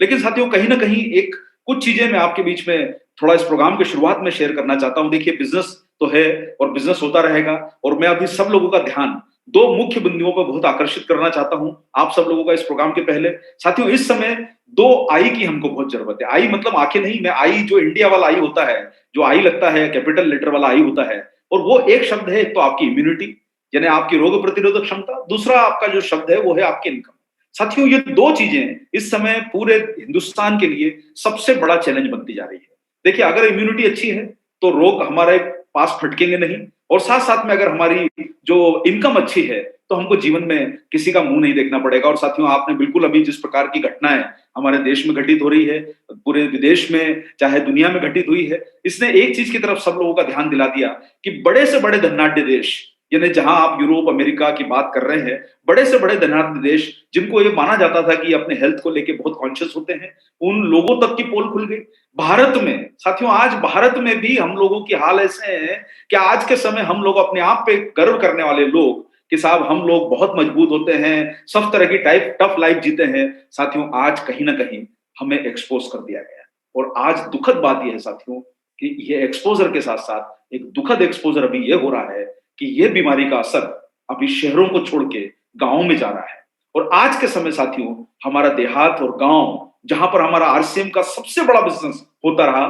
लेकिन साथियों कहीं न कहीं एक कुछ चीज़ें मैं आपके बीच में थोड़ा इस प्रोग्राम की शुरुआत में शेयर करना चाहता हूँ। देखिए बिज़नेस तो है और बिज़नेस होता रहेगा और मैं अभी सब लोगों का ध्यान 2 मुख्य बिंदुओं पर बहुत आकर्षित करना चाहता हूँ, आप सब लोगों का इस प्रोग्राम के पहले। साथियों इस समय 2 आई की हमको बहुत ज़रूरत है। आई मतलब आँखें नहीं, मैं आई जो इंडिया वाला आई होता है, जो आई लगता है कैपिटल लेटर वाला आई होता है और वो एक शब्द है, एक तो आपकी इम्यूनिटी यानी आपकी रोग प्रतिरोधक क्षमता, दूसरा आपका जो शब्द है वो है आपकी इनकम। साथियों ये 2 चीज़ें इस समय पूरे हिंदुस्तान के लिए सबसे बड़ा चैलेंज बनती जा रही है। देखिए अगर इम्यूनिटी अच्छी है, तो रोग हमारे पास फटकेंगे नहीं और साथ-साथ में अगर हमारी जो इनकम अच्छी है, तो हमको जीवन में किसी का मुँह नहीं देखना पड़ेगा और साथियों आपने बिल्कुल अभी जिस प्रकार की घटनाएँ हमारे देश में घटित हो रही है, पूरे विदेश में चाहे दुनिया में घटित हुई है, इसने एक चीज़ की तरफ सब लोगों का ध्यान दिला दिया कि बड़े से बड़े धनाढ्य देश, यानी जहाँ आप यूरोप, अमेरिका की बात कर रहे हैं, बड़े से बड़े धनाढ्य देश जिनको ये माना जाता था कि अपने हेल्थ को लेके बहुत कॉन्शियस होते हैं, उन लोगों तक की पोल खुल गई। भारत में साथियों आज भारत में भी हम लोगों की हाल ऐसे हैं कि आज के समय हम लोग अपने आप पे गर्व करने वाले लोग कि साहब हम लोग बहुत मजबूत होते हैं, सब तरह की टाइप टफ लाइफ जीते हैं। साथियों आज कहीं न कहीं हमें एक्सपोज़ कर दिया गया है और आज दुखद बात ये है साथियों कि ये एक्सपोज़र के साथ-साथ एक दुखद एक्सपोज़र अभी ये हो रहा है कि ये बीमारी का असर अभी शहरों को छोड़ के गाँव में जा रहा है और आज के समय साथियों हमारा देहात और गाँव जहाँ पर हमारा आरसीएम का सबसे बड़ा बिज़नेस होता रहा,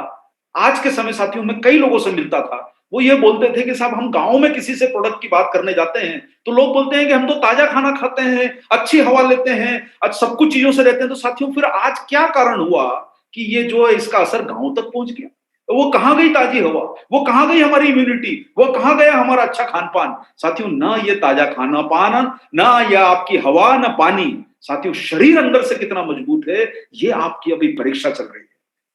आज के समय साथियों मैं कई लोगों से मिलता था, वो ये बोलते थे कि साहब हम गाँव में किसी से प्रोडक्ट की बात करने जाते हैं, तो लोग बोलते हैं कि हम तो ताज़ा खाना खाते हैं, अच्छी हवा लेते हैं, आज सब कुछ चीज़ों से रहते हैं, तो साथियों फिर आज क्या कारण हुआ कि ये जो है इसका असर गाँव तक पहुँच गया? तो वो कहाँ गई ताज़ी हवा? वो कहाँ गई हमारी इम्यूनिटी? वो कहाँ गया हमारा अच्छा खान-पान? साथियों ना ये ताज़ा खाना-पान, ना ये आपकी हवा, ना पानी। साथियों शरीर अंदर से कितना मजबूत है, ये आपकी अभी परीक्षा चल रही है।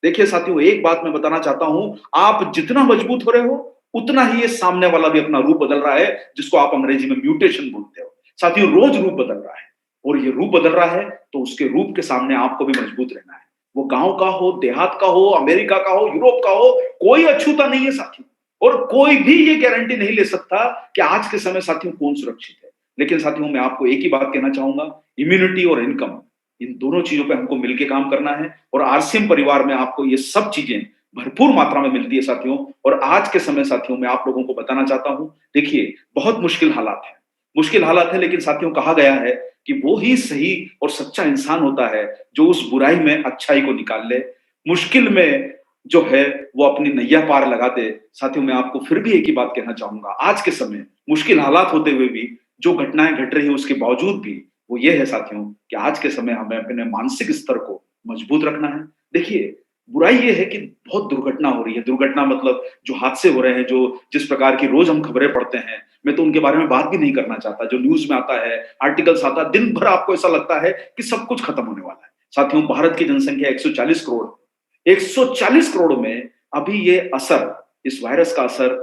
देखिए साथियों एक बात मैं बताना चाहता हूँ, आप जितना मजबूत हो रहे हो, उतना ही ये सामने वाला भी अपना रूप बदल रहा है, जिसको आप अंग्रेजी में म्यूटेशन बोलते हो। साथियों रोज़ रूप बदल रहा है और ये रूप बदल रहा है, तो उसके रूप के सामने आपको भी मजबूत रहना है। वो गाँव का हो, देहात का हो, अमेरिका का हो, यूरोप का हो, कोई अछूता नहीं है साथियों और कोई भी ये गारंटी नहीं ले सकता कि आज के समय साथियों कौन सुरक्षित है। लेकिन साथियों मैं आपको एक ही बात कहना चाहूँगा, इम्यूनिटी और इनकम इन दोनों चीज़ों पे हमको मिलके काम करना है और आरसीएम परिवार में आपको ये सब चीज़ें भरपूर मात्रा में मिलती है साथियों और आज के समय साथियों मैं आप लोगों को बताना चाहता हूँ, देखिए बहुत मुश्किल हालात हैं। मुश्किल हालात हैं लेकिन साथियों कहा गया है कि वो ही सही और सच्चा इंसान होता है, जो उस बुराई में अच्छाई को निकाल ले। मुश्किल में जो है वो अपनी नैया पार लगा दे। साथियों मैं आपको फिर भी एक ही बात कहना चाहूँगा, आज के समय मुश्किल हालात होते हुए भी जो घटनाएँ घट रही हैं उसके बावजूद भी वो ये है साथियों कि आज के समय हमें अपने मानसिक स्तर को मजबूत रखना है। देखिए, बुराई ये है कि बहुत दुर्घटना हो रही है, दुर्घटना मतलब जो हादसे हो रहे हैं, जो जिस प्रकार की रोज़ हम खबरें पढ़ते हैं, मैं तो उनके बारे में बात भी नहीं करना चाहता। जो न्यूज़ में आता है, आर्टिकल्स आता है, दिन भर आपको ऐसा लगता है कि सब कुछ खत्म होने वाला है। साथियों भारत की जनसंख्या 140 करोड़ 140 करोड़ में अभी ये असर, इस वायरस का असर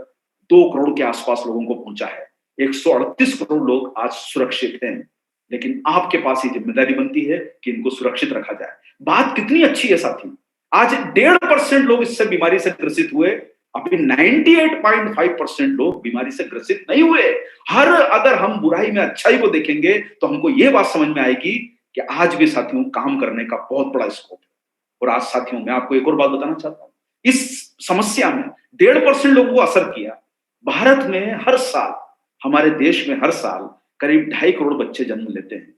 2 करोड़ के आस-पास लोगों को पहुँचा है। 138 करोड़ लोग आज सुरक्षित हैं। लेकिन आपके पास ये ज़िम्मेदारी बनती है कि इनको सुरक्षित रखा जाए। बात कितनी अच्छी है साथियों, आज 1.5% लोग इससे बीमारी से ग्रसित हुए, अभी 98.5% लोग बीमारी से ग्रसित नहीं हुए। हर अगर हम बुराई में अच्छाई को देखेंगे, तो हमको ये बात समझ में आएगी कि आज भी साथियों काम करने का बहुत बड़ा स्कोप है। और आज साथियों मैं आपको एक और बात बताना चाहता हूँ, इस समस्या में 1.5% लोगों को असर किया। भारत में हर साल, हमारे देश में हर साल करीब 2.5 करोड़ बच्चे जन्म लेते हैं।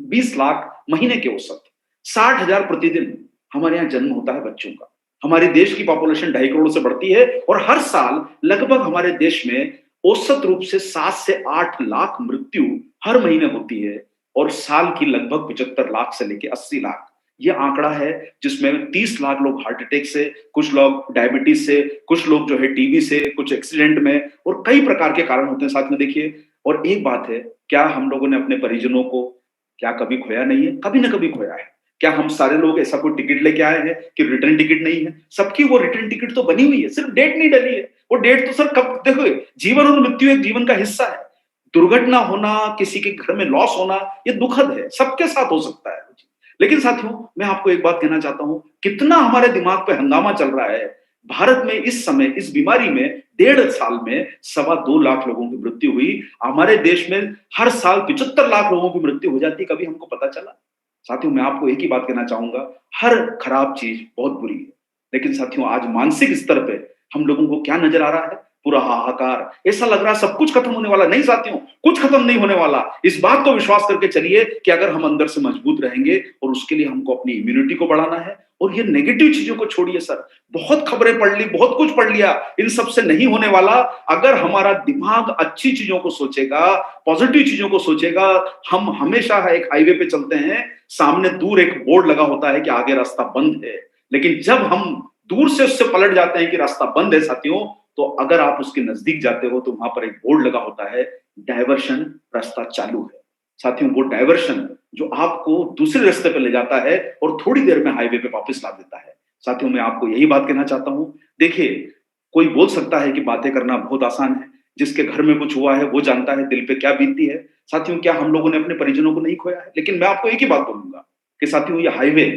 20 लाख महीने के औसत, 60,000 प्रतिदिन हमारे यहाँ जन्म होता है बच्चों का। हमारे देश की पॉपुलेशन 2.5 करोड़ से बढ़ती है और हर साल लगभग हमारे देश में औसत रूप से 7 से 8 लाख मृत्यु हर महीने होती है और साल की लगभग 75 लाख से लेके 80 लाख ये आंकड़ा है, जिसमें 30 लाख लोग हार्ट अटैक से, कुछ लोग डायबिटीज से, कुछ लोग जो है टीबी से, कुछ एक्सीडेंट में और कई प्रकार के कारण होते हैं साथ में देखिए। और एक बात है, क्या हम लोगों ने अपने परिजनों को क्या कभी खोया नहीं है? कभी ना कभी खोया है। क्या हम सारे लोग ऐसा कोई टिकट लेके आए हैं कि रिटर्न टिकट नहीं है? सबकी वो रिटर्न टिकट तो बनी हुई है, सिर्फ डेट नहीं डली है। वो डेट तो सर कब देखो, जीवन और मृत्यु एक जीवन का हिस्सा है। दुर्घटना होना, किसी के घर में लॉस होना, ये दुखद है, सबके साथ हो सकता है। लेकिन साथियों, मैं आपको एक बात कहना चाहता हूँ, कितना हमारे दिमाग पे हंगामा चल रहा है। भारत में इस समय, इस बीमारी में 1.5 साल में 2.25 लाख लोगों की मृत्यु हुई। हमारे देश में हर साल 75 लाख लोगों की मृत्यु हो जाती, कभी हमको पता चला? साथियों, मैं आपको एक ही बात कहना चाहूँगा, हर खराब चीज़ बहुत बुरी है। लेकिन साथियों, आज मानसिक स्तर पे हम लोगों को क्या नज़र आ रहा है? पूरा हाहाकार। ऐसा लग रहा है सब कुछ खत्म होने वाला, नहीं साथियों, कुछ खत्म नहीं होने वाला। इस बात को विश्वास करके चलिए कि अगर हम अंदर से मजबूत रहेंगे और उसके लिए हमको अपनी इम्यूनिटी को बढ़ाना है और ये नेगेटिव चीज़ों को छोड़िए सर। बहुत खबरें पढ़ ली, बहुत कुछ पढ़ लिया, इन सब से नहीं होने वाला। अगर हमारा दिमाग अच्छी चीज़ों को सोचेगा, पॉज़िटिव चीज़ों को सोचेगा, हम हमेशा एक हाईवे पे चलते हैं, सामने दूर एक बोर्ड लगा होता है कि आगे रास्ता बंद है। लेकिन जब हम दूर से उससे पलट जाते हैं कि रास्ता बंद है साथियों, तो अगर आप उसके नज़दीक जाते हो तो वहाँ पर एक बोर्ड लगा होता है, डायवर्शन, रास्ता चालू है। साथियों, वो डायवर्शन जो आपको दूसरे रास्ते पे ले जाता है और थोड़ी देर में हाईवे पे वापस ला देता है। साथियों, मैं आपको यही बात कहना चाहता हूँ। देखिए, कोई बोल सकता है कि बातें करना बहुत आसान है, जिसके घर में कुछ हुआ है वो जानता है दिल पे क्या बीतती है। साथियों, क्या हम लोगों ने अपने परिजनों को नहीं खोया है? लेकिन मैं आपको एक ही बात बोलूँगा कि साथियों, ये हाईवे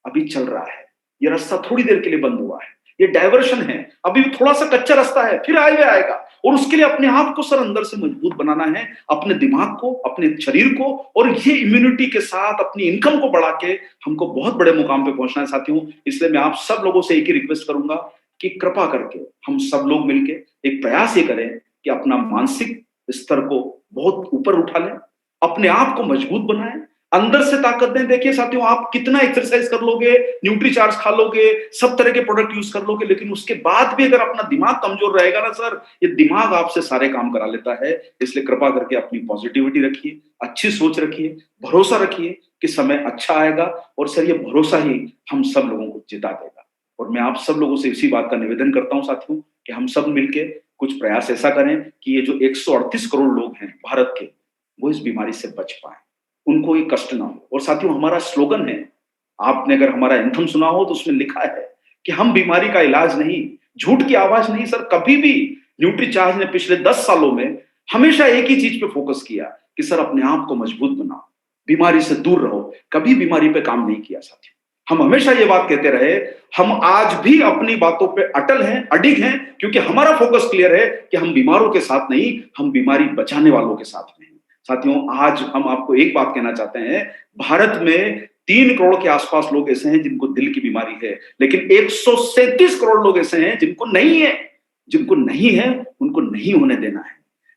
अभी चल रहा है, ये रास्ता थोड़ी देर के लिए बंद हुआ है, ये डायवर्शन है, अभी भी थोड़ा-सा कच्चा रास्ता है, फिर हाईवे आएगा और उसके लिए अपने आप को सर अंदर से मजबूत बनाना है, अपने दिमाग को, अपने शरीर को और ये इम्यूनिटी के साथ अपनी इनकम को बढ़ा के हमको बहुत बड़े मुकाम पे पहुँचना है साथियों। इसलिए मैं आप सब लोगों से एक ही रिक्वेस्ट करूँगा कि कृपा करके हम सब लोग मिलके एक प्रयास ये करें कि अपना मानसिक स्तर को बहुत ऊपर उठा लें, अपने आप को मजबूत बनाएँ, अंदर से ताकत दें। देखिए साथियों, आप कितना एक्सरसाइज कर लोगे, न्यूट्रीचार्ज खा लोगे, सब तरह के प्रोडक्ट यूज़ कर लोगे, लेकिन उसके बाद भी अगर अपना दिमाग कमज़ोर रहेगा ना सर, ये दिमाग आपसे सारे काम करा लेता है। इसलिए कृपा करके अपनी पॉज़िटिविटी रखिए, अच्छी सोच रखिए, भरोसा रखिए कि समय अच्छा आएगा और सर ये भरोसा ही हम सब लोगों को जिता देगा। और मैं आप सब लोगों से इसी बात का निवेदन करता हूँ साथियों कि हम सब मिलके कुछ प्रयास ऐसा करें कि ये जो 138 करोड़ लोग हैं भारत के, वो इस बीमारी से बच पाएँ। उनको ये कष्ट ना हो। और साथियों, हमारा स्लोगन है, आपने अगर हमारा एंथम सुना हो तो उसमें लिखा है कि हम बीमारी का इलाज नहीं, झूठ की आवाज नहीं सर। कभी भी न्यूट्रीचार्ज ने पिछले 10 सालों में हमेशा एक ही चीज पे फोकस किया कि सर अपने आप को मजबूत बनाओ, बीमारी से दूर रहो। कभी बीमारी पे काम नहीं किया साथियों। हम हमेशा ये बात कहते रहे, हम आज भी अपनी बातों पे अटल हैं, अडिग हैं, क्योंकि हमारा फोकस क्लियर है कि हम बीमारों के साथ नहीं, हम बीमारी बचाने वालों के साथ में हैं। साथियों, आज हम आपको एक बात कहना चाहते हैं, भारत में 3 करोड़ के आसपास लोग ऐसे हैं जिनको दिल की बीमारी है, लेकिन 137 करोड़ लोग ऐसे हैं जिनको नहीं है। जिनको नहीं है, उनको नहीं होने देना है।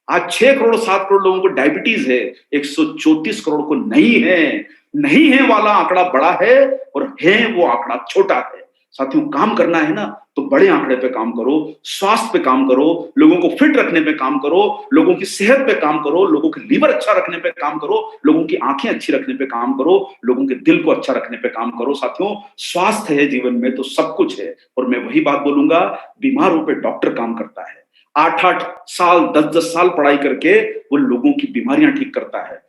आज 6 करोड़ 7 करोड़ लोगों को डायबिटीज है, 134 करोड़ को नहीं है। नहीं है वाला आंकड़ा बड़ा है और है वो आंकड़ा छोटा है। साथियों, काम करना है ना तो बड़े आंकड़े पे काम करो, स्वास्थ्य पे काम करो, लोगों को फिट रखने पे काम करो, लोगों की सेहत पे काम करो, लोगों के लीवर अच्छा रखने पे काम करो, लोगों की आंखें अच्छी रखने पे काम करो, लोगों के दिल को अच्छा रखने पे काम करो। साथियों, स्वास्थ्य है जीवन में तो सब कुछ है। और मैं वही बात बोलूंगा, बीमारों पे डॉक्टर काम करता है, 8-8 साल 10-10 साल पढ़ाई करके वो लोगों की बीमारियां ठीक करता है।